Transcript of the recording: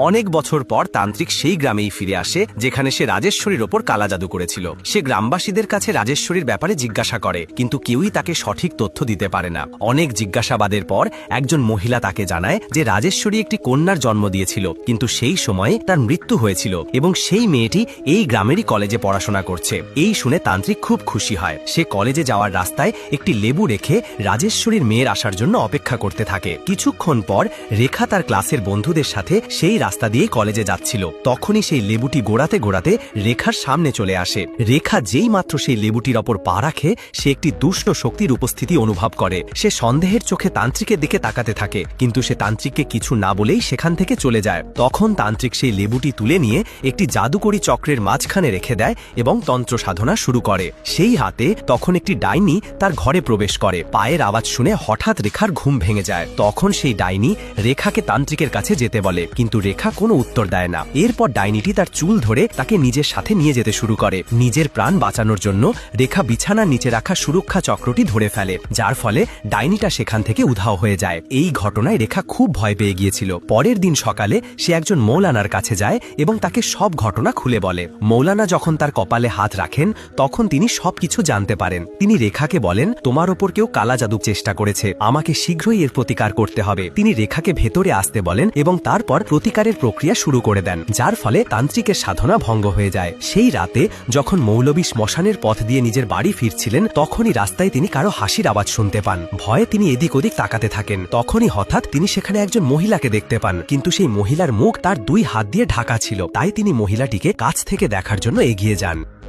অনেক বছর পর তান্ত্রিক সেই গ্রামেই ফিরে আসে যেখানে সে রাজেশ্বরীর ওপর কালা জাদু করেছিল। সে গ্রামবাসীদের কাছে রাজেশ্বরীর ব্যাপারে জিজ্ঞাসা করে, কিন্তু কেউই তাকে সঠিক তথ্য দিতে পারে না। অনেক জিজ্ঞাসাবাদের পর একজন মহিলা তাকে জানায় যে রাজেশ্বরী একটি কন্যার জন্ম দিয়েছিল, কিন্তু সেই সময়ে তার মৃত্যু হয়েছিল এবং সেই মেয়েটি এই গ্রামেরই কলেজে পড়াশোনা করছে। এই শুনে তান্ত্রিক খুব খুশি হয়। সে কলেজে যাওয়ার রাস্তায় একটি লেবু রেখে রাজেশ্বরীর মেয়ের আসার জন্য অপেক্ষা করতে থাকে। কিছুক্ষণ পর রেখা তার ক্লাসের বন্ধুদের সাথে সেই রাস্তা দিয়েই কলেজে যাচ্ছিল। তখনই সেই লেবুটি গোড়াতে গোড়াতে রেখার সামনে চলে আসে। রেখা যেই মাত্র সেই লেবুটির ওপর পা রাখে, সে একটি দুষ্ট শক্তির উপস্থিতি অনুভব করে। সে সন্দেহের চোখে তান্ত্রিকের দিকে তাকাতে থাকে, কিন্তু সে তান্ত্রিককে কিছু না বলেই সেখান থেকে চলে যায়। তখন তান্ত্রিক সেই লেবুটি তুলে নিয়ে একটি জাদুকরী চক্রের মাঝখানে রেখে দেয় এবং তন্ত্র সাধনা শুরু করে। সেই হাতে তখন একটি ডাইনি তার ঘরে প্রবেশ করে। পায়ের আওয়াজ শুনে হঠাৎ রেখার ঘুম ভেঙে যায়। তখন সেই ডাইনি রেখাকে তান্ত্রিকের কাছে যেতে বলে, কিন্তু রেখা কোনো উত্তর দেয় না। এরপর ডাইনিটি তার চুল ধরে তাকে নিজের সাথে নিয়ে যেতে শুরু করে। নিজের প্রাণ বাঁচানোর জন্য রেখা বিছানার নিচে রাখা সুরক্ষা চক্রটি ধরে ফেলে, যার ফলে ডাইনিটা সেখান থেকে উধাও হয়ে যায়। এই ঘটনায় রেখা খুব ভয় পেয়ে গিয়েছিল। পরের দিন সকালে সে একজন মৌলানার কাছে যায় এবং তাকে সব ঘটনা খুলে বলে। মৌলানা যখন তার কপালে হাত রাখেন, তখন তিনি সবকিছু জানতে পারেন। তিনি রেখাকে বলেন, তোমার ওপর কেউ কালা জাদু চেষ্টা করেছে, আমাকে শীঘ্রই এর প্রতিকার করতে হবে। তিনি রেখাকে ভেতরে আসতে বলেন এবং তারপর প্রতিকারের প্রক্রিয়া শুরু করে দেন, যার ফলে তান্ত্রিকের সাধনা ভঙ্গ হয়ে যায়। সেই রাতে যখন মৌলবী শ্মশানের পথ দিয়ে নিজের বাড়ি ফিরছিলেন, তখনই রাস্তায় তিনি কারো হাসির আওয়াজ শুনতে পান। ভয়ে তিনি এদিক ওদিক তাকাতে থাকেন। তখনই হঠাৎ তিনি সেখানে একজন মহিলাকে দেখতে পান, কিন্তু সেই মহিলার মুখ তার 2 হাত দিয়ে ঢাকা ছিল। তাই তিনি মহিলাটিকে কাছ থেকে দেখার জন্য এগিয়ে যান।